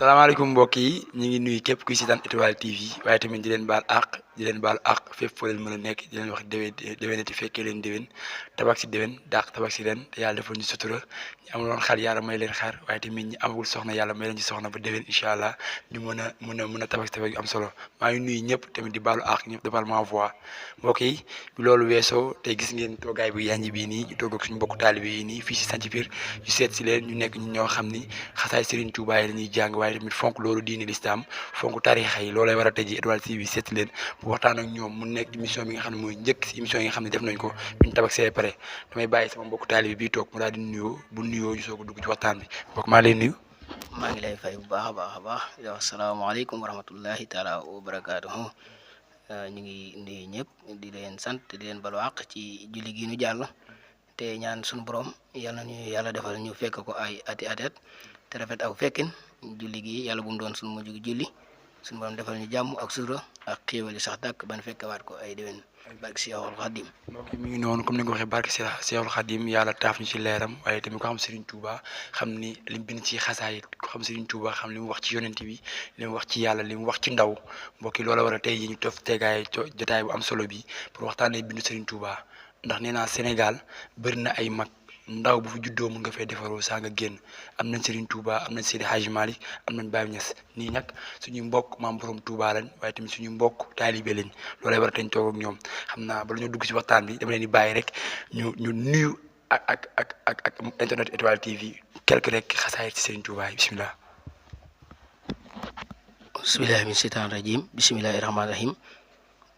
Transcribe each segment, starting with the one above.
salaamaaleykum mbokk yi ñu ngi nuyu képp kuy seetaan Étoile TV waaye tamit di leen baal àq di leen baal àq fépp foo leen mën a nekk di leen wax déwénati fekkee leen déwén tabax si déwén dàq tabax si ren te yàlla defal ñu sutura ñu amuloon xar yàlla may leen xar waaye tamit ñi amagul soxna yàlla may leen ci soxna ba déwén incha allah ñu mën a tabax yu am solo maa ngi nuyu ñëpp tamit di baalu àq ñëpp di baal ma voix mbokk yi bi loolu weesoo tey gis ngeen toogaay bu yanj bii nii ñu toog ak suñu mbokku taalibe yi nii fii si Santhie Pire ñu seet si leen ñu nekk ñu ñoo xam ni xasaay Serigne Touba yi la ñuy jàng waaye tamit fonk loolu diini lislaam fonk tarixa yi loolay war a tëj Étoile TV seet leen bu waxtaan ak ñoom mu nekk émission bi nga xam ne mooy njëkk si émission yi nga xam ne def nañ ko buñ tabax see pare damay bàyyi sama mbokku taalibe bii toog mu daal di nuyoo bu nuyoo ñu soog a dugg ci waxtaan bi mbokk maa lay nuyu. maa ngi lay fay bu baax a baax yow asalaamaaleykum wa rahmatullahi taala wa barakaatuhu ñu ngi nuyu ñëpp di leen sant di leen balu àq ci julli gi ñu jàll te ñaan suñu borom yàlla ñu yàlla defal ñu fekk ko ay ati atet te rafet aw fekkin julli gi yàlla bu mu doon suñu mujj julli suñu borom defal ñu jàmm ak sutura ak xéewali sax dàkk ban fekkewaat ko ay déwén barke Seexul Xadim. mbokk mi ngi noonu comme ni nga ko waxee barke Seexul Xadim yàlla taaf ñu ci leeram waaye tamit ko xam Serigne Touba xam ni li mu bind ci xasaayit ko xam Serigne Touba xam li mu wax ci yonent bi li mu wax ci yàlla li mu wax ci ndaw mbokk yi loola war a tey yi ñu tof tegaay jotaay bu am solo bi pour waxtaanee bindu Serigne Touba ndax nee naa Sénégal bëri na ay mag ndaw bu fi juddoo mun nga fay defaroo saa nga génn am nañ Serigne Touba am nañ Seydi Hadji Malick am nañ Baye Niass nii nag suñuy mbokk maam borom Touba lañ waaye tamit suñu mbokk taalibe lañ loolay war a tañ toog ak ñoom xam naa bala ñu dugg ci waxtaan bi dama leen di bàyyi rek ñu nuyu ak internet Étoile TV quelque rek xasaayit ci Serigne Touba yi bisimilah. bisimilah min seytaan rajim bisimilahi rahmaani rahim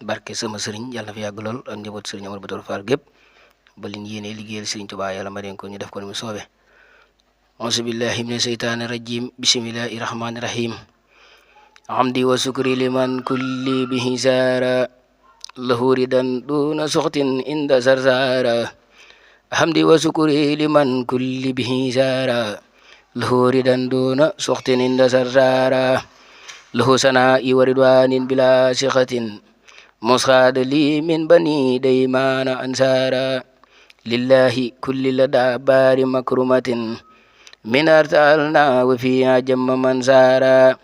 barke sama sëriñ yàlla na fi yàgg lool ak njaboot sëriñ Amar Bator Fall gépp ba liñ yéene liggéeyal Sëriñ Tuubaa yàlla ma ko ñu def ko ni mu soobe auzu billahi mina seytaani rajim bismillahi rahmani rahim hamdi wa sukri liman kulli bihi zara lahu ridan duna suxtin inda zarzara hamdi wa sukri liman kulli bihi zara lahu ridan duna suxtin inda zarzara lahu sanaa'i wa ridwanin bila sixatin musxaada li min bani daymana ansara lillahi kulli lada baari makrumatin min artalna wa fiha jamma man sara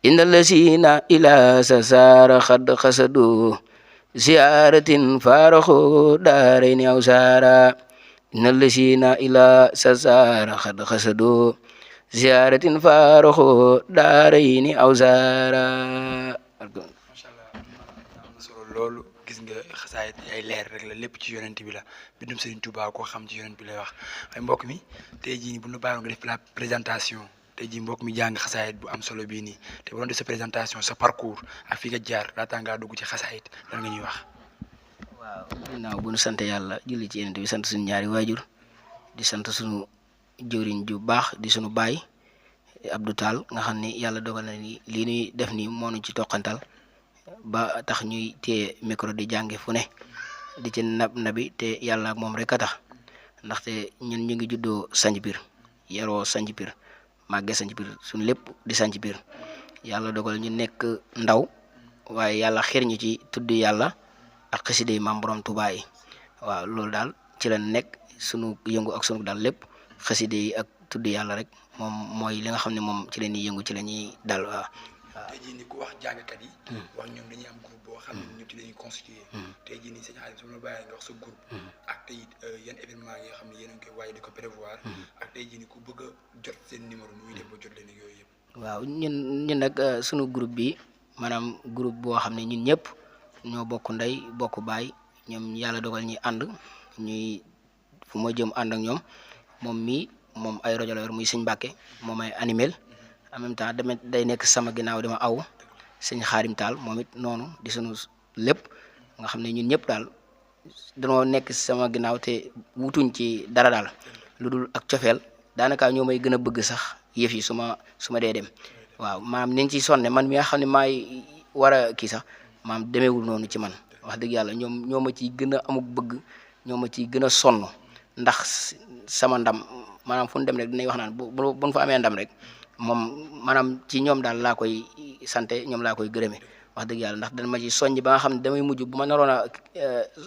inna lasina ila sasara xad xasadu ziyaratin faraxu daarayni aw sara inna lasina ila sasara xad xasadu ziyaratin faraxu daarayni aw sara. loolu gis nga xasaayit ay leer rek la lépp ci yonent bi la bindum Serigne Touba koo xam ci yonent bi lay wax waaye mbokk mi tey jii nii bu ñu bàyyi nga def la présentation tey jii mbokk mi jàng xasaayit bu am solo bii nii te bu doon def sa présentation sa parcours ak fi nga jaar laataa ngaa dugg ci xasaayit lan nga ñuy wax. waaw ginnaaw bu ñu sant yàlla julli ci yonent bi sant suñu ñaari waajur di sant suñu jëwriñ ju baax di suñu baay Abdou Tall nga xam ni yàlla dogal na ni lii ñuy def nii moo ñu ci toqantal ba tax ñuy téye micro di jànge fu ne di ci nabi te yàlla ak moom rek a tax ndaxte ñun ñu ngi juddoo Santhie Pire yaroo Santhie Pire màggee Santhie Pire suñu lépp di Santhie Pire yàlla dogal ñu nekk ndaw waaye yàlla xir ñu ci tudd yàlla ak xasida yi maam borom Tuubaa yi waaw loolu daal ci la nekk sunu yëngu ak sunu daal lépp xasida yi ak tudd yàlla rek moom mooy li nga xam ne moom ci la ñuy yëngu ci la ñuy dal waaw. tey jii nii ku wax jàngkat yi. wax ñoom dañuy am groupe boo xam ne ñu ci lañuy constitué. tey jii nii sëñ Aliou su ma la bàyyee nga wax sa groupe. ak tey yan événement yi nga xam ne yéen a ngi koy waaye di ko prévoir. ak tey jii nii ku bëgg a jot seen numéro nu muy def ba jot leen ak yooyu yëpp. waaw ñun nag sunu groupe bi maanaam groupe boo xam ne ñun ñëpp ñoo bokk ndey bokk baay ñoom yàlla dogal ñuy ànd ñuy fu ma jëm ànd ak ñoom moom ay rajo la yor muy sëñ Mbàkke moom ay animel en même temps dama day nekk sama ginnaaw dama aw sëñ Xaadim Taal moom it noonu di sunu lépp nga xam ne ñun ñëpp daal danoo nekk sama ginnaaw te wutuñ ci dara daal lu dul ak cofeel daanaka ñoo may gën a bëgg sax yëf yi su ma dee dem waaw maam ni ñu ciy sonne man mi nga xam ne maay war a kii sax maam demeewul noonu ci man wax dëgg yàlla ñoo ma ciy gën a amuk bëgg ñoo ma ciy gën a sonn ndax sama ndam maanaam fu ñu dem rek dinañ wax naan bu fa amee ndam rek moom maanaam ci ñoom daal laa koy sante ñoom laa koy gërëme wax dëgg yàlla ndax dana ma ci soññ ba nga xam ne damay mujj bu ma naroon a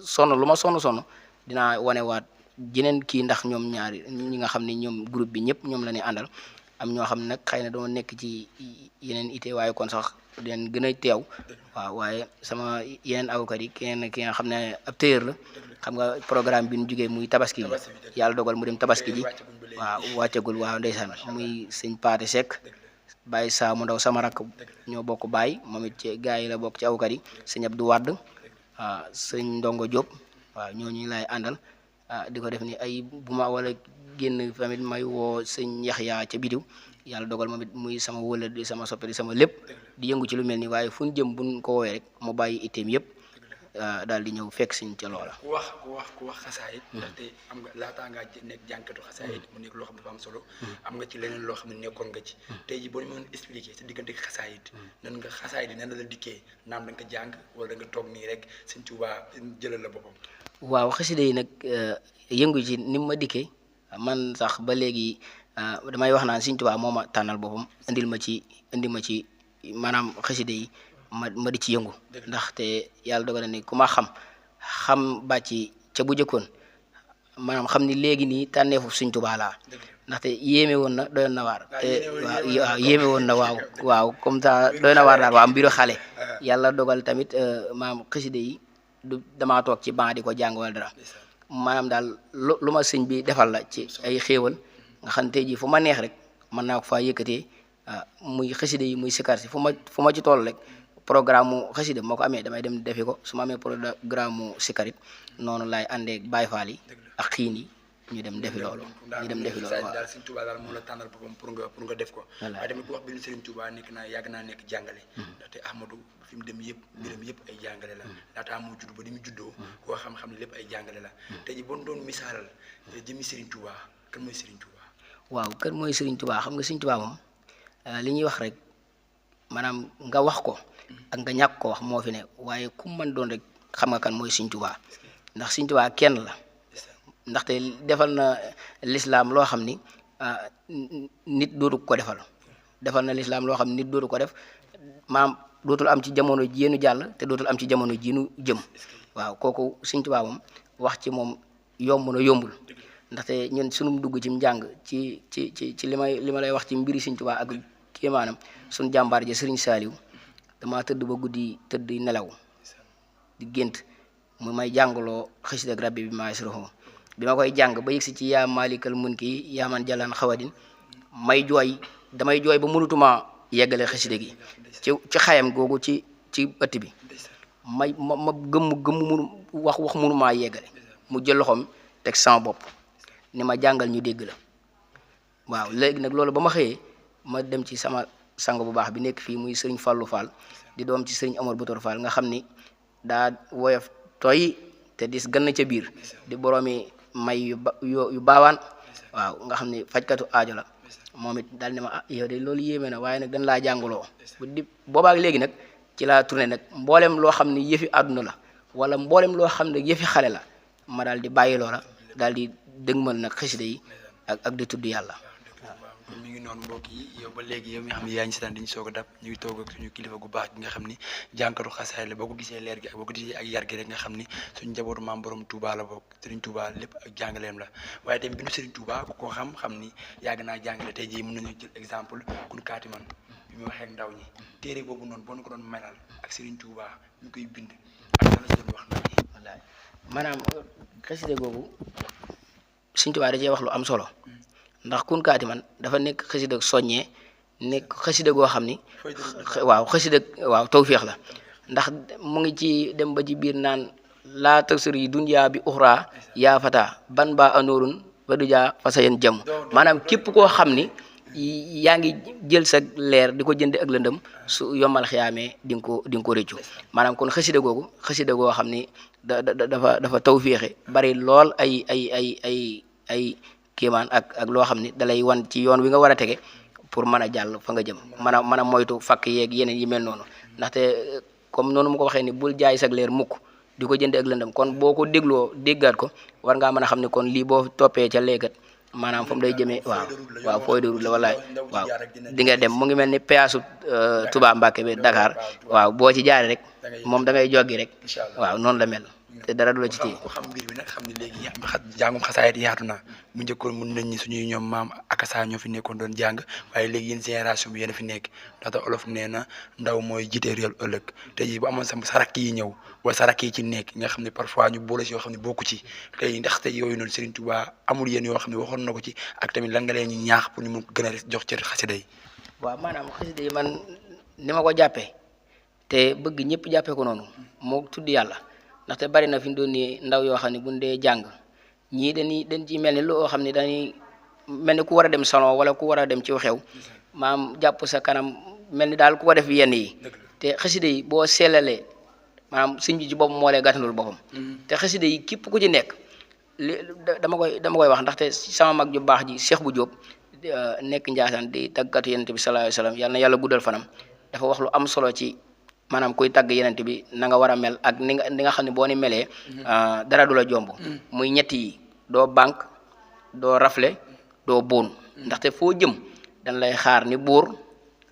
sonn lu ma sonn dinaa wane waat jeneen kii ndax ñoom ñaari ñi nga xam ne ñoom groupe bi ñëpp ñoom la ñuy àndal am ñoo xam ne nag xëy na doo nekk ci yeneen ité waaye kon sax den gën a teew waaw waaye sama yeneen awkat yi keneen ki nga xam ne ab téyër la xam nga programme bi ñu jógee muy tabaski bi yàlla dogal mu dem tabaski ji waaw wàccagul waaw ndeysaan muy sëñ Paate Seck Baye Saa mu ndaw sama rakk ñoo bokk baay moom it ci gars yi la bokk ci awkat yi sëñ Abdou Wadd waaw sëñ Ndongo Diop waaw ñooñu lay àndal di ko def ni ay bu ma wala génn tamit may woo sëñ Yaxya ca bidiw yàlla dogal moom it muy sama wëla di sama soppe di sama lépp di yëngu ci lu mel ni waaye fu ñu jëm buñ ko woowee rek mu bàyyi itteem yëpp daal di ñëw fekk siñ ca loola. ku wax xasaayit ndaxte am nga laataa ngaa nekk jànkatu xasaayit mu nekk loo xam ne dafa am solo am nga ci leneen loo xam ne nekkoon nga ci tey ji boo ñu mën expliquer sa diggante xasaayit nan nga xasaayit yi nan la dikkee naam da nga ko jàng wala da nga toog nii rek Sëñ Tuubaa jëlal la boppam. waaw xasida yi nag yëngu ci ni ma dikkee man sax ba léegi damay wax naan Sëñ Tuubaa moo ma tànnal boppam indi ma ci maanaam xasida yi ma di ci yëngu ndaxte yàlla dogal na ni ku ma xam bàcci ca bu jëkkoon maanaam xam ni léegi nii tànneefu Sëñ Tuubaa laa ndaxte yéeme woon na doyoon na waar te waaw yéeme woon na waaw comme ça doy na waar daal waaw mbiru xale yàlla dogal tamit maanaam xasida yi du damaa toog ci ban di ko jàng wala dara maanaam daal lu ma sëñ bi defal la ci ay xéewal nga xam tey jii fu ma neex rek mën naa ko faa yëkkatee muy xasida yi muy sikar si fu ma ci toll rek programme mu xasida moo ko amee damay dem defi ko su ma amee programme mu sikarit noonu laay àndee Baay Faal yi ak xiin yi ñu dem defi loolu waaw daal Sëñ Tuubaa daal moo la tànnal boppam pour nga def ko waaye tamit wax bi ñu Sëriñ Tuubaa yàgg naa nekk jàngale ndaxte Ahmadou fi mu dem yëpp mbiram yëpp ay jàngale la laataa moo judd ba di mu juddoo koo xam-xam ne lépp ay jàngale la tey ji bon doon misaalal jëmmi Sëriñ Tuubaa kan mooy Sëriñ Tuubaa waaw kan mooy Sëriñ Tuubaa xam nga Sëriñ Tuubaa moom li ñuy wax rek maanaam nga wax ko ak nga ñàkk ko wax moo fi ne waaye ku mën doon rek xam nga kan mooy Sëriñ Tuubaa ndax Sëriñ Tuubaa kenn la ndaxte defal na lislaam loo xam ni nit dootu ko defal na lislaam loo xam ni nit dootu ko def maam dootul am ci jamono jiinu jàll te dootul am ci jamono jiinu jëm waaw kooku Sëriñ Tuubaa moom wax ci moom yomb na yombul ndaxte ñun sunu dugg ci njàng ci li ma lay wax ci mbiri Sëriñ Tuubaa ak kii maanaam sunu jàmbaar ja Sëriñ Saaliw dama tëdd ba guddi tëdd nelaw di gént mu may jàngaloo xasida ak rabbi bi maasroho bi ma koy jàng ba yëgsi ci yaa maalikal mulki yaa man jalaan xawadin damay jooy ba mënutuma yeggale xasida gi ci xayam googu ci ëtt bi ma gëmm munu wax mënumaa yeggale mu jël loxoom teg sama bopp ni ma jàngal ñu dégg la waaw léegi nag loolu ba ma xëyee ma dem ci sama sang bu baax bi nekk fii muy sëriñ Fallou Fall di doom ci sëriñ Amar Boutor Fall nga xam ni daa woyof tooy te dis gën na ca biir di boroomi may yu baawaan waaw nga xam ni fajkatu aajo la moom it daal ne ma yow de loolu yéeme na waaye nag dañ laa jàngaloo boobaak léegi nag ci laa tourné nag mboolem loo xam ni yëfi àdduna la wala mboolem loo xam ne yëfi xale la ma daal di bàyyi loola daal di dëgmal nag xasida yi ak di tudd yàlla. mi ngi noonu mbokk yi yow ba léegi yow mi nga xam ne yaa ngi si daan dañu soog a dab ñu ngi toog ak suñu kilifa gu baax gi nga xam ni jànkatu xasaay la boo ko gisee leer gi ak boo ko gisee ak yar gi rek nga xam ni suñu njabootu maam borom Touba la bokk Serigne Touba lépp ak jàngaleem la waaye tamit bindu Serigne Touba ku ko xam ni yàgg naa jàngale tey jii mën nañu jël exemple kun kaati man bi mu waxee ak ndaw ñi téere boobu noonu boo ko doon melal ak Serigne Touba ñu koy bind ak la si doon wax ndaw ñi wallaay maanaam xasida googu Serigne Touba da cee wax lu am solo ndax kun kaati man dafa nekk xasida soññee nekk xasida goo xam ni waaw xasida waaw tawféex la ndax mu ngi ci dem ba ci biir naan laa tasir yi dunya bi uxra yaa fata ban ba anoorun ba du jaa fasa yeen jëm maanaam képp koo xam ni yaa ngi jël sa leer di ko jënde ak lëndëm su yombal xiyaamee di nga ko rëccu maanaam kon xasida googu xasida goo xam ni dafa tawféexe bari lool ay kéemaan ak loo xam ni dalay wan ci yoon wi nga war a tege pour mën a jàll fa nga jëm mën a moytu fakk yeeg yeneen yi mel noonu ndaxte comme noonu mu ko waxee ni bul jaay sag leer mukk di ko jënde ak lëndëm kon boo ko dégloo déggaat ko war ngaa mën a xam ne kon lii boo toppee ca léegat maanaam fa mu day jëmee waaw fooy de route la wallaay waaw di nga dem mu ngi mel ni péasu Touba Mbacké bi Dakar waaw boo ci jaaree rek moom da ngay joggi rek waaw noonu la mel te dara du la ci téye. ku xam mbir bi nag xam ne léegi jàngum xasaayit yaatu na mu njëkkoon mun nañ ñi suñuy ñoom maam akasa ñoo fi nekkoon doon jàng waaye léegi yéen génération bi yéen a fi nekk ndaxte olof nee na ndaw mooy jiite réew ëllëg te ji bu amoon sa rakk yi ñëw wala sa rakk yi ci nekk nga xam ne parfois ñu boole si yoo xam ne bokku ci tey ndaxte yooyu noonu Serigne Touba amul yéen yoo xam ne waxoon na ko ci ak tamit lan nga leen ñu ñaax pour ñu mun gën a jox cër xasida yi. waaw maanaam xasida yi man ni ma ko jàppee te bëgg ñëpp jàppee ko noonu moo tudd yàlla ndaxte bari na fi mu doon nii ndaw yoo xam ne buñ dee jàng ñii dañ ci mel ni loo xam ne dañuy mel ni ku war a dem salon wala ku war a dem ci xew maam jàpp sa kanam mel ni daal ku ko def yenn yi te xasida yi boo seelalee maanaam sëñ bi ci boppam moo lay gàttandul boppam te xasida yi képp ku ci nekk dama koy wax ndaxte sama mag ju baax ji Cheikh bu Diop nekk Njaasaan di tàggatu Yonent bi sallallahu alayhi wa sallam yàlla na yàlla guddal fanam dafa wax lu am solo ci maanaam kuy tàgg Yonent bi na nga war a mel ak ni nga xam ne boo ni melee dara du la jomb muy ñett yi doo banque doo rafle doo boon ndaxte foo jëm dañ lay xaar ni buur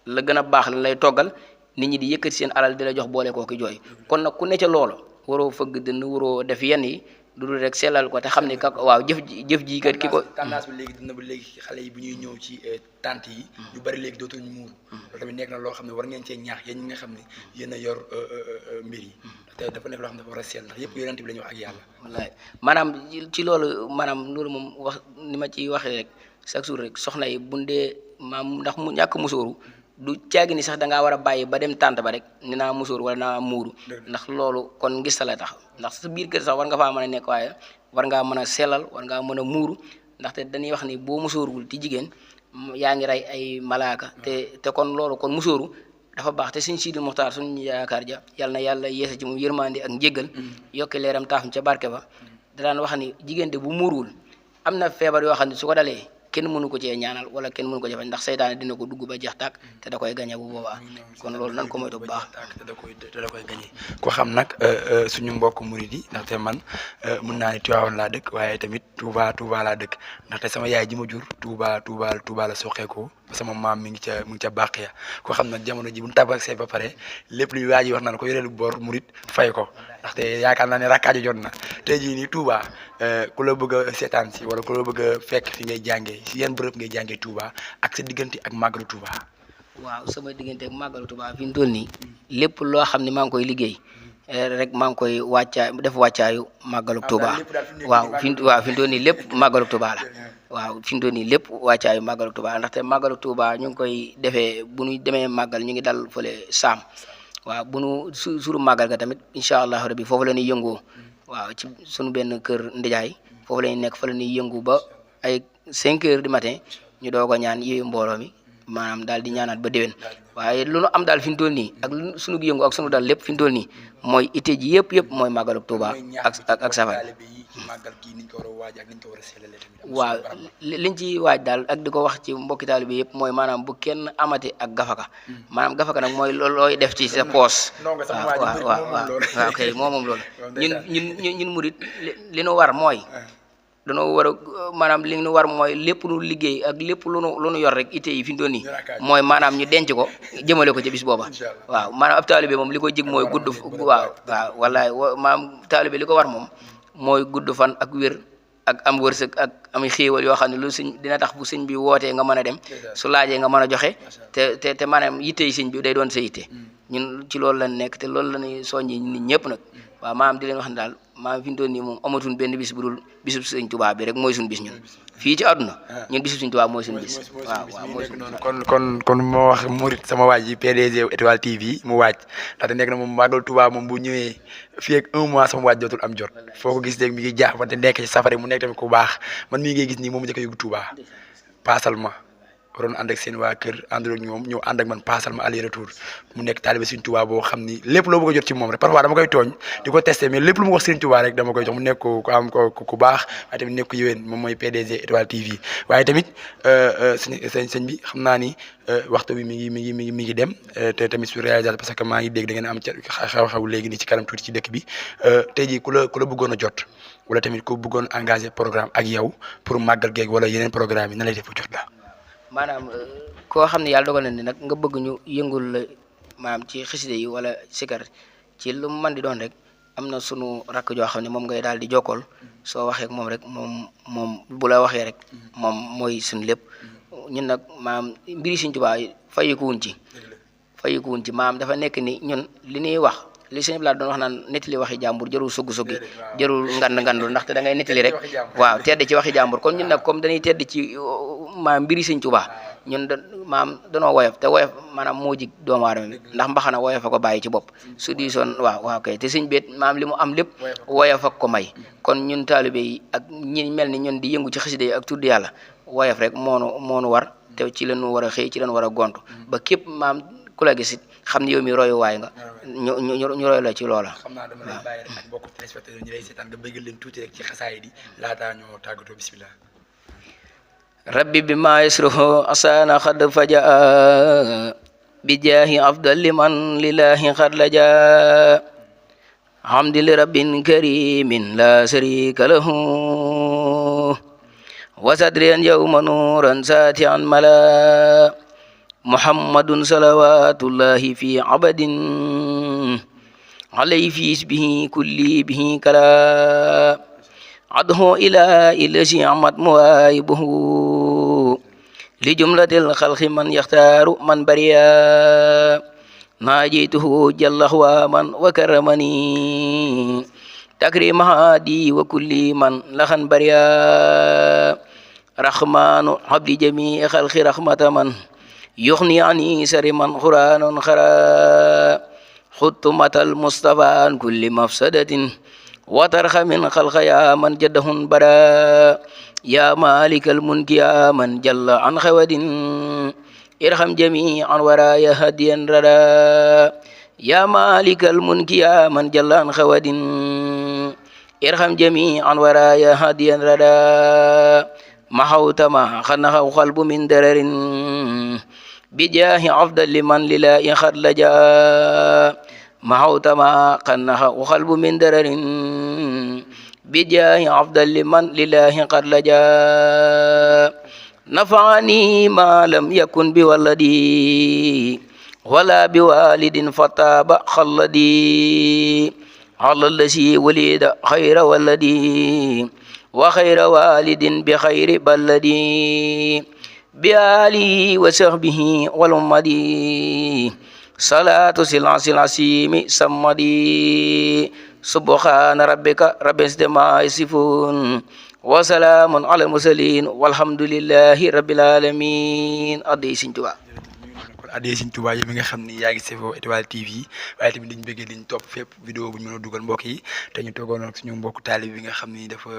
la gën a baax lañ lay toggal nit ñi di yëkkati seen alal di la jox boole kooki jooy kon nag ku ne ca loolu waroo fëgg dënn waroo def yenn yi du dul rek sellal ko te xam ne waaw jëf ji kat ki ko tendance bi léegi dina ba léegi xale yi bu ñuy ñëw ci tante yi ñu bari léegi dootuñu muuru loolu tamit nekk na loo xam ne war ngeen cee ñaax yéen ñi nga xam ne yéen a yor mbir yi te dafa nekk loo xam ne dafa war a sell ndax yëpp yonent bi la ñu wax ak yàlla wallaay maanaam ci loolu maanaam loolu moom wax ni ma ciy waxee rek chaque jour rek soxna yi bundee maam ndax mu ñàkk musóoru du caagi ni sax da ngaa war a bàyyi ba dem tànt ba rek ni naa musóor wala naa muuru ndax loolu kon ngis la tax ndax sa biir kër sax war nga faa mën a nekk waaye war ngaa mën a sellal war ngaa mën a muuru ndaxte dañuy wax ni boo musóorul ci jigéen yaa ngi rey ay malaaka te kon loolu kon musóoru dafa baax te suñ Sidi Muxtaar suñu yaakaar ja yàlla na yàlla yeesa ci moom yërmande ak njéggal yokki leeram taafum ca barke ba da daan wax ni jigéen de bu muuruwul am na feebar yoo xam ne su ko dalee kenn mënu ko cee ñaanal wala kenn mënu ko cee bañ ndax seytaane dina ko dugg ba jeex tàkk te da koy gañe bu boobaa kon loolu nan ko moytu bu baax te da koy gañe ko xam nag suñu mbokk murid yi ndaxte man mun naa ne Tiwaawan laa dëkk waaye tamit Touba laa dëkk ndaxte sama yaay ji ma jur Touba la soqeekoo sama maam mi ngi ca bàq ya ko xam nag jamono ji bu ñu tabaxee ba pare lépp luy waa ji wax naan ko yoreelu bor murid fay ko ndaxte yaakaar naa ne rakkaaju jot na tey jii nii Touba ku la bëgg a seetaan si wala ku la bëgg a fekk fi ngay jàngee si yan bërëb ngay jàngee Touba ak sa diggante ak màggalu Touba. waaw sama diggante ak màggalu Touba fi mu toll nii lépp loo xam ne maa ngi koy liggéey rek maa ngi koy wàccaayu màggalu Touba waaw fi mu toll nii lépp màggalu Touba la waaw fi mu toll nii lépp wàccaayu màggalu Touba ndaxte màggalu Touba ñu ngi koy defee bu ñu demee màggal ñu ngi dal fële saam waaw bu nu suru màggal ga tamit incha allah rabbi foofu la ñuy yëngoo waaw ci sunu benn kër ndijaay foofu la ñuy nekk fa la ñuy yëngu ba ay 5 heures du matin ñu doog a ñaan yooyu mbooloo mi maanaam daal di ñaanaat ba déwén waaye lu nu am daal fi mu toll nii ak sunu yëngu ak sunu daal lépp fi mu toll nii mooy itte ji yëpp mooy màggalu Touba ak safar waaw liñ ci waaj daal ak di ko wax ci mbokki taalibe bi yëpp mooy maanaam bu kenn amati ak gafaka maanaam gafaka nag mooy looy def ci sa poos waaw kay moom loolu ñun murit li nu war mooy danoo war a maanaam li nu war mooy lépp lu liggéey ak lépp lu nu yor rek itte yi fi mu toll nii mooy maanaam ñu denc ko jëmale ko ca bis booba waaw maanaam ab taalibe moom li ko jig mooy gudd waaw wallaay maanaam taalibe li ko war moom mooy gudd fan ak wér ak am wërsëg ak am xéewal yoo xam ne lu sëñ dina tax bu sëñ bi wootee nga mën a dem su laajee nga mën a joxe te maanaam yitte yi sëñ bi day doon sa yitte ñun ci loolu lañ nekk te loolu la ñuy soññi nit ñëpp nag waaw maanaam di leen wax ne daal maanaam fi mu toll nii moom amatuñ benn bis bu dul bisub sëñ Tuubaa bi rek mooy suñu bis ñun fii ci àdduna ñun bisub sëñ Tuubaa mooy suñu bis waaw mooy suñu bis kon moo wax murit sama waaj yi PDG Étoile TV mu waaj ndaxte nekk na moom màggal Tuubaa moom bu ñëwee fii ak 1 mois sama waaj dootul am jot foo ko gis léegi mi ngi jaax wante nekk ci safari mu nekk tamit ku baax man mii ngay gis nii moom mu njëkk a yóbbu Tuubaa paasal ma waroon ànd ak seen waa kër àndul ak ñoom ñëw ànd ak man paasal ma aller retour mu nekk taalibe Sëriñ Tuubaa boo xam ni lépp loo bëgg a jot ci moom rek parfois dama koy tooñ di ko testé mais lépp lu mu wax Sëriñ Tuubaa rek dama koy jox mu nekk ku am ku baax waaye tamit nekk ku yéwén moom mooy PDG Étoile TV waaye tamit sëñ bi xam naa ni waxtu bi mi ngi dem te tamit su réalisation parce que maa ngi dégg da ngeen am xew-xew léegi nii ci kanam tuuti ci dëkk bi tey jii ku la bëggoon a jot wala tamit ku bëggoon engagé programme ak yow pour màggal geeg wala yeneen programme yi na lay def jot la maanaam koo xam ne yàlla dogal na ni nag nga bëgg ñu yëngul la maanaam ci xasida yi wala sikar ci lu mu mën di doon rek am na sunu rakk joo xam ne moom ngay daal di jokkool soo waxee ak moom rek moom bu la waxee rek moom mooy suñu lépp ñun nag maam mbiri Sëriñ Tuubaa fayikuwuñ ci maam dafa nekk ni ñun li ñuy wax li sëñ Blaat doon wax naan nettali waxi jàmbur jarul sugg-suggi jarul ngandul ndaxte da ngay nettali rek waaw tedd ci waxi jàmbur kon ñun nag comme dañuy tedd ci maam mbiri Sëñ Tuubaa ñun maam danoo woyof te woyof maanaam moo jig doomu aadama bi ndax mbaxana woyof a ko bàyyi ci bopp su di soon waaw kay te sëñ beet maam li mu am lépp woyof ak ko may kon ñun taalibe yi ak ñi mel ni ñun di yëngu ci xasida yi ak tudd yàlla woyof rek moonu war te ci lañu war a xëy ci lañu war a gontu ba képp maam ku la gisit xam ne yow mi royu waay nga ñu roy la ci loola. xam naa dama lay bàyyi rek ak mbokku téléspectateurs ñu lay seetaan nga bëggal leen tuuti rek ci xasaay di laataa ñoo tàggatoo bismillah. rabbi bi ma yasruhu asana xad fajaa bi jaahi afdal liman lillahi xad laja hamdi li rabbin karimin la sharika lahu wa sadriyan yawma nuran satian mala muhammadun salawatullahi fi abadin alayhi fi isbihi kulli bihi kala adhu ila ilazi amat muwaibuhu li jumlatil khalqi man yakhtaru man bariya najituhu jalla huwa man wa karamani takrim hadi wa kulli man lahan bariya rahmanu abdi jami khalqi rahmataman يغني عني سر من قرآن خرا خطمة المصطفى عن كل مفسدة وترخ من خلق يا من جدهم برا يا مالك الملك يا من جل عن خود ارحم جميعا ورايا هديا ردا يا مالك الملك يا من جل عن خود ارحم جميعا ورايا هديا ردا محوت ما خنه قلب من درر بجاه أفضل لمن لله خد لجا محوت ما قنه وقلب من درر بجاه أفضل لمن لله قد لجا نفعني ما لم يكن بولدي ولا بوالد فتاب خلدي على الذي ولد خير ولدي وخير والد بخير بلدي بآله وصحبه والأمدي صلاة سلاسيم سمدي سبحان ربك رب العزة عما يصفون وسلام على المرسلين والحمد لله رب العالمين addi Sëñ Tuubaa kon addi Sëñ Tuubaa yi mi nga xam ni yaa ngi safoo Étoile TV waaye tamit liñ bëggee liñ topp fépp vidéo bu ñu mën a dugal mbokk yi te ñu toogoon ak suñu mbokk taalib bi nga xam ni dafa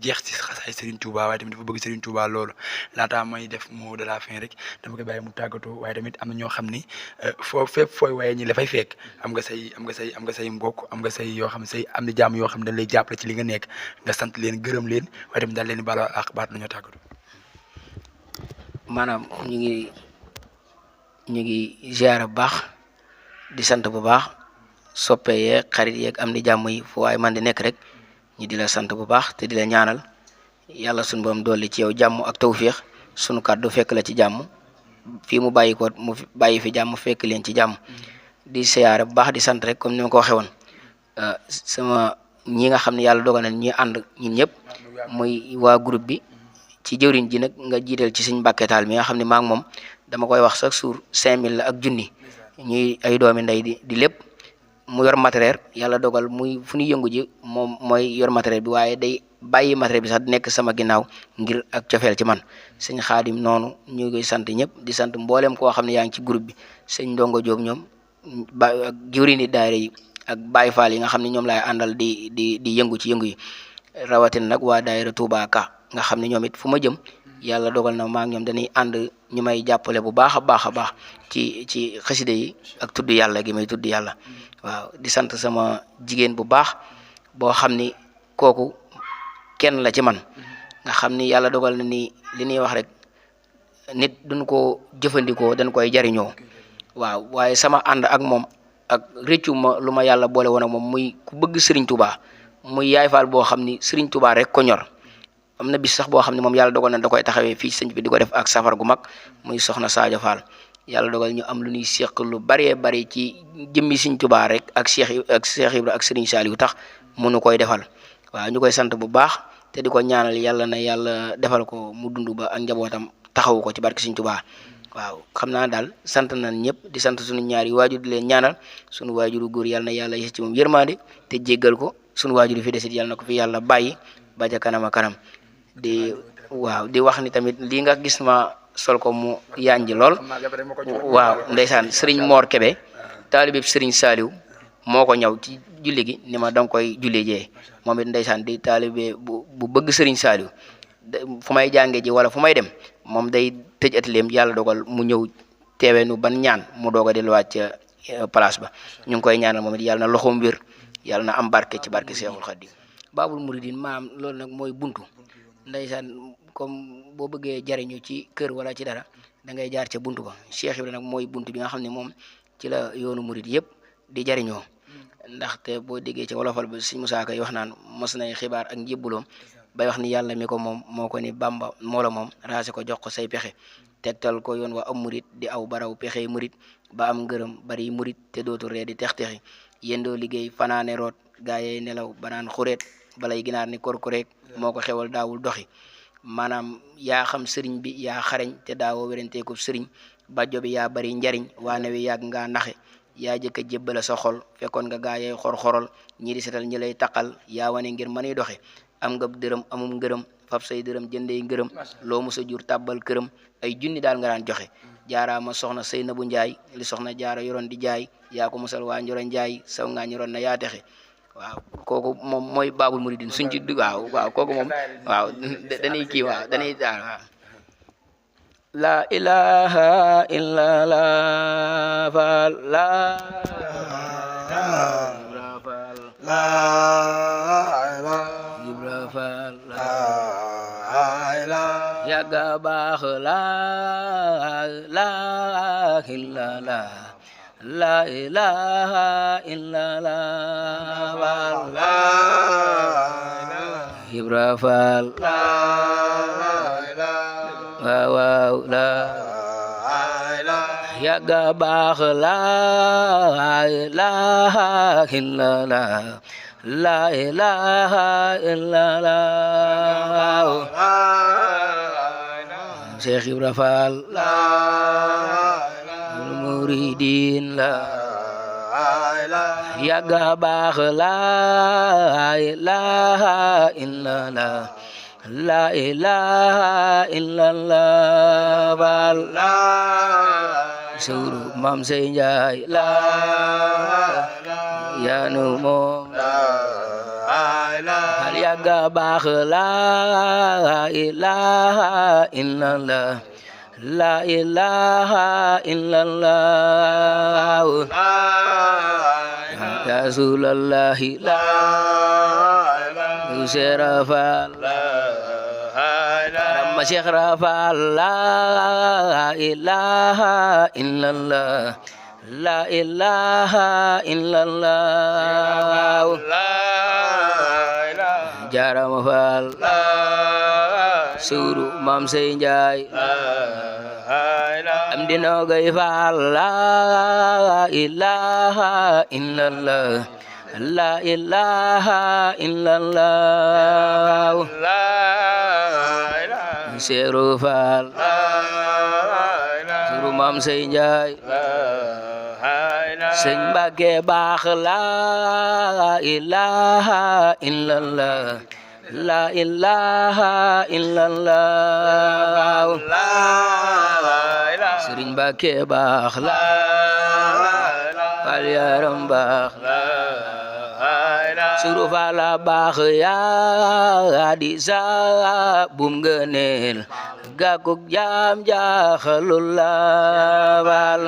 jeex ci xasaay Serigne Touba waaye tamit dafa bëgg Serigne Touba loolu laataa may def mot de la fin rek dama koy bàyyi mu tàggatoo waaye tamit am na ñoo xam ni fépp fooy waaye ñi la fay fekk am nga say mbokk am nga say yoo xam ne say am na jàmm yoo xam ne dañ lay jàppale ci li nga nekk nga sant leen gërëm leen waaye tamit daal leen di baal ak baat nañoo tàggatoo. maanaam ñu ngi ziar bu baax di sant bu baax soppe yeeg xarit yeeg am di jàmm yi fu waaye man di nekk rek ñu di la sant bu baax te di la ñaanal yàlla sunu borom dolli ci yow jàmm ak tawféex sunu kàddu fekk la ci jàmm fii mu bàyyi ko mu bàyyi fi jàmm fekk leen ci jàmm di ziar bu baax di sant rek comme ni ma ko waxee woon sama ñi nga xam ne yàlla dogal na ñuy ànd ñun ñëpp muy waa groupe bi ci jëwriñ ji nag nga jiital ci suñ mbàkketaal mi nga xam ne maa ngi moom dama koy wax chaque jour 5000 la ak junni ñuy ay doomi ndey di lépp mu yor matériel yàlla dogal muy fu ñu yëngu ji moom mooy yor matériel bi waaye day bàyyi matériel bi sax di nekk sama ginnaaw ngir ak cofeel ci man sëñ Xaadim noonu ñu ngi sant ñëpp di sant mboolem koo xam ne yaa ngi ci groupe bi sëñ Ndongo Diop ñoom ba ak jëwriñ di daayira yi ak Baye Fall yi nga xam ne ñoom laay àndal di yëngu ci yëngu yi rawatina nag waa daayira Touba Ka nga xam ne ñoom it fu ma jëm yàlla dogal na maa ngi ñoom dañuy ànd ñu may jàppale bu baax a baax ci xasida yi ak tudd yàlla gi may tudd yàlla waaw di sant sama jigéen bu baax boo xam ni kooku kenn la ci man nga xam ni yàlla dogal na ni li ñuy wax rek nit duñ ko jëfandikoo dañ koy jariñoo waaw waaye sama ànd ak moom ak réccu ma lu ma yàlla boole woon ak moom muy ku bëgg Serigne Touba muy Yaay Faal boo xam ni Serigne Touba rek ko ñor am na bis sax boo xam ne moom yàlla dogal na da koy taxawee fii ci sëñ bi di ko def ak safar gu mag muy soxna Sadio Fall yàlla dogal ñu am lu ñuy seq lu baree bari ci jëmmi Sëriñ Tuubaa rek ak Cheikh Ibra ak Serigne Saliou tax mënu koy defal waaw ñu koy sant bu baax te di ko ñaanal yàlla na yàlla defal ko mu dund ba ak njabootam taxawu ko ci barke Sëriñ Tuubaa waaw xam naa daal sant nañ ñëpp di sant suñu ñaari waajur di leen ñaanal suñu waajuru góor yàlla na yàlla yes ci moom yërmande te jéggal ko suñu waajur fi desit yàlla na ko fi yàlla bàyyi ba ca kanam a kanam di waaw di wax ni tamit lii nga gis ma sol ko mu yanji lool waaw ndeysaan Serigne Mor Kebe taalibe Serigne Saliou moo ko ñëw ci julli gi ni ma danga koy julli jee moom it ndeysaan di taalibe bu bëgg Serigne Saliou fu may jànge ji wala fu may dem moom day tëj atelier yàlla dogal mu ñëw teewee nu ban ñaan mu doog a delluwaat ca place ba ñu ngi koy ñaanal moom it yàlla na loxoom wér yàlla na am barke ci barke Seexul Xadiim Baabul Muridiin maam loolu nag mooy buntu ndeysaan comme boo bëggee jariñu ci kër wala ci dara da ngay jaar ca buntu ba Cheikh Ibra nag mooy buntu bi nga xam ne moom ci la yoonu murid yëpp di jariñoo ndaxte boo déggee ci wolofal ba Sëriñ Musaa Ka wax naan mos nay xibaar ak njébbuloom bay wax ni yàlla mi ko moom moo ko ni Bamba moo la moom raase ko jox ko say pexe tegtal ko yoon wa am murid di aw baraw pexe murid ba am ngërëm bari murid te dootu ree di tex-texi yendoo liggéey fanaane root gaa yee nelaw banaan xureet balay ginaar ni korkoreek moo ko xewal daawul doxi maanaam yaa xam sëriñ bi yaa xarañ te daawoo werenteeku sëriñ bàjjo bi yaa bari njariñ waane wi yàgg ngaa naxe yaa jëkk a jébbale sa xol fekkoon nga gaa yee xor-xorol ñi di setal ñi lay taqal yaa wane ngir mënuy doxe am nga dërëm amum ngërëm fab say dërëm jëndee ngërëm loo mos a jur tàbbal këram ay junni daal nga daan joxe jaaraama soxna Seynabu Njaay li soxna jaara yoroon di jaay yaa ko mosal waa Njoro Njaay saw ngaa ñoroon na yaa texe waaw kooku moom mooy Baabul Muridiin suñ ci waaw kooku moom waaw dañuy kii waaw dañuy daal waaw la ilaha illa la fal la Ibra Faal yàgga baax la illa la ilaha illa la Ibra Faal waaw la yàgga baax la ilaha illa la ilaha illa la Cheikh Ibra Faal Muridiin la yàgga baax la ilaha illa la ilaha illa la suru Maam Sey Njaay la yanu moom hal yàgga baax la ilaha illa la ilaha illa ya Rasulallahi la Cheikh Faal ma Cheikh Faal la ilaha illa la ilaha illa Jaarama Faal suru Maam Sey Njaay am dino gay Faal la ilaha illa la ilaha illa Seeru Faal suru Maam Sey Njaay Sëñ Mbàkke baax la ilaha illa la ilaha illa Sëriñ Mbàkke baax la Faal yaram baax suru Faal baax yaa di sa bum ngëneel gàkkuk jaam jaaxalul la Faal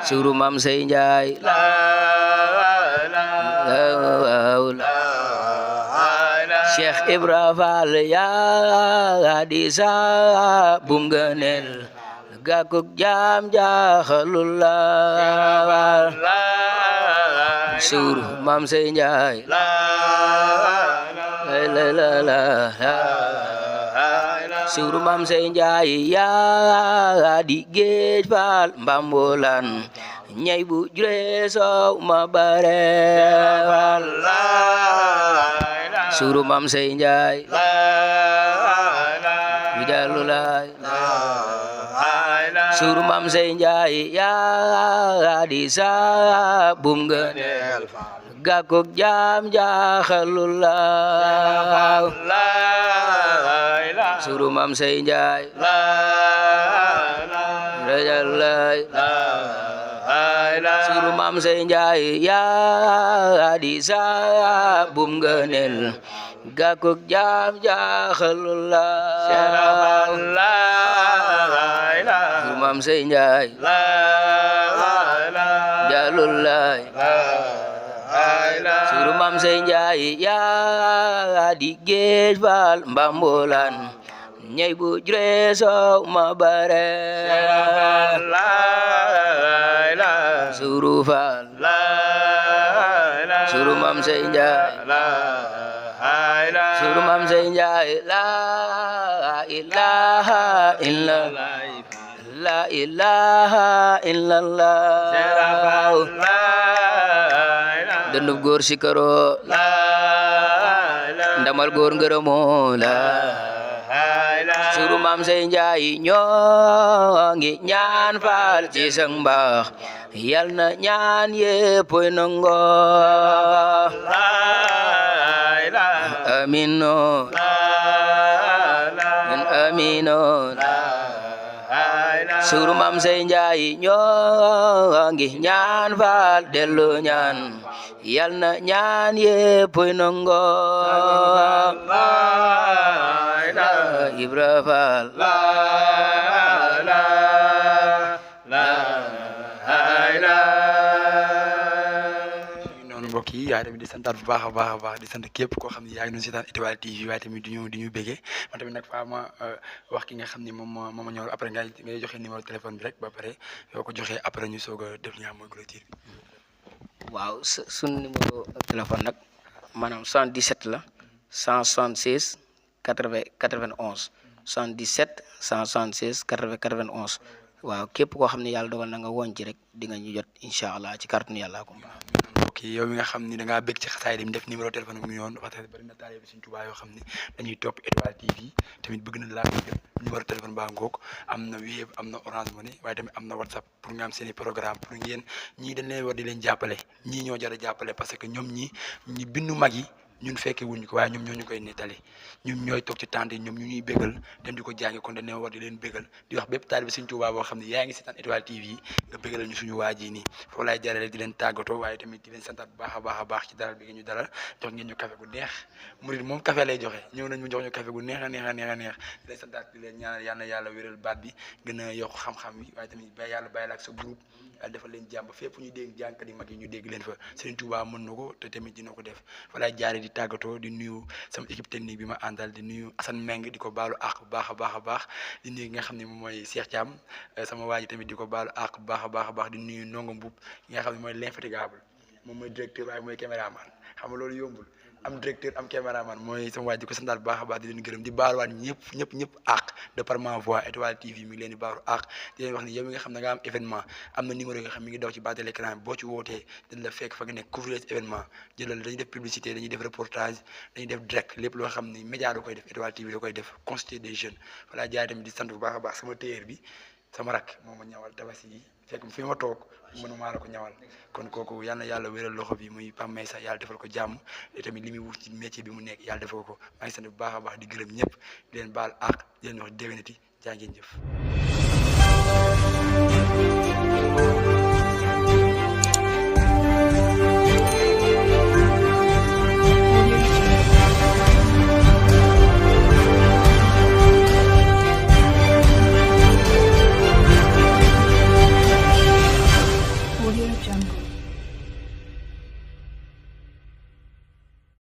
suru Maam Sey Njaay Cheikh Ibra Faal yaa di sa bum ngëneel gàkkuk jaam jaaxalul la suru Maam Sey Njaay Suru Mam Sey Njaay yaa di géej faal mbambulan ñay bu jure soow ma bare Suru Mam Sey Njaay Rijalulaay Suru Mam Sey Njaay yaa di saabum ngëneel gàkkug jaam jaaxalulaa Suru Mam Sey Njaay Rijalulaay Suru Mam Sey Njaay yaa di saabum ngëneel gàkkug jaam jaaxalulaa Suru Mam Sey Njaay Jalulaay Suru Mam Sey Njaay yaa di géej faal mbambulan ñey bu jure soow ma bare Suru Faal Suru Mam Sey Njaay Suru Mam Sey Njaay la ilaha illallah la ilaha illallah dëndub góor sikaro ndamal góor ngërëmoo la Suru Mam Sey Njaay ñoo ngi ñaan faal ci sang mbaax yal na ñaan yépp nango amino amino Suru Mam Sey Njaay ñoo ngi ñaan faal dellu ñaan yal na ñaan yépp nango Ibra Faal noonu mbokk yi waaye tamit di santaat bu baax a baax di sant képp koo xam ne yaa ngi doon seetaan Étoile TV waaye tamit di ñu béggee man tamit nag faa ma wax ki nga xam ne moom moo ma ñëw après ngay joxe numéro téléphone bi rek ba pare yoo ko joxee après ñu soog a def li nga xam mooy clôture bi. waaw suñu numéro téléphone nag maanaam 77 la 176 80 91 77 176 80 91 waaw képp koo xam ne yàlla dogal na nga woon ci rek di nga ñu jot incha allah ci kàttanu yàlla ko. ok yow mi nga xam ni da ngaa bëgg ci xasaay dem def numéro téléphone bi mu ngi noonu parce que bari na taale bi Sëriñ Tuubaa yoo xam ne dañuy topp Étoile TV tamit bëgg na laa jot numéro téléphone baa ngoog am na Wave am na Orange Money waaye tamit am na WhatsApp pour nga am seen i programme pour ngeen ñii dañ leen war di leen jàppale ñii ñoo jar a jàppale parce que ñoom ñi bindu mag yi ñun fekke wuñu ko waaye ñoom ñoo ñu koy nettali ñun ñooy toog ci tànt yi ñoom ñu ñuy bégal dem di ko jàngi kon dañ leen war di leen bégal di wax bépp taalibe Sëriñ Tuubaa boo xam ne yaa ngi seetaan Étoile TV nga bégalal ñu suñu waa ji nii foofu laay jarale di leen tàggatoo waaye tamit di leen santaat bu baax a baax ci dalal bi ngeen ñu dalal jox ngeen ñu café gu neex murid moom café lay joxe ñëw nañ mu jox ñu café gu neex a neex a neex a neex di leen santaat di leen ñaanal yal na yàlla wéral baat bi gën a yokk xam-xam bi waaye tamit ba yàlla bàyyi la ak sa groupe yàlla defal leen jàmm fépp ñu dégg jànkat yi mag yi ñu dégg leen fa Sëriñ Tuubaa mën na ko te tamit dina ko def fa laay jaare di tàggatoo di nuyu sama équipe technique bi ma àndal di nuyu Assane Meng di ko baalu àq bu baax a baax di nuyu nga xam ne moom mooy Cheikh Thiam sama waa ji tamit di ko baalu àq bu baax a baax di nuyu Ndongo Mboup nga xam ne mooy l'infatigable moom mooy directeur waaye mooy caméraman xam nga loolu yombul am directeur am caméraman mooy sama waaj di ko santaat bu baax a baax di leen gërëm di baaluwaat ñëpp àq de par ma voix Étoile TV mi ngi leen di baalu àq di leen wax ni yow mi nga xam ne da nga am événement am na numéro yi nga xam mi ngi daw ci bas de l'écran boo ci wootee dañ la fekk fa nga nekk couvrir événement jëlal dañuy def publicité dañuy def reportage dañuy def direct lépp loo xam ni média da koy def Étoile TV da koy def constitué des jeunes voilà jaay tamit di sant bu baax a baax sama téyeer bi sama rak moo ma ñawal tabaski yi fekk fi ma toog mënu maa la ko ñawal kon kooku yal na yàlla wéral loxo bi muy Pam Maysa yàlla defal ko jàmm te tamit li muy wut ci métier bi mu nekk yàlla defal ko maa ngi sant bu baax a baax di gërëm ñëpp di leen baal àq di leen wax déwénati jaa ngeen jëf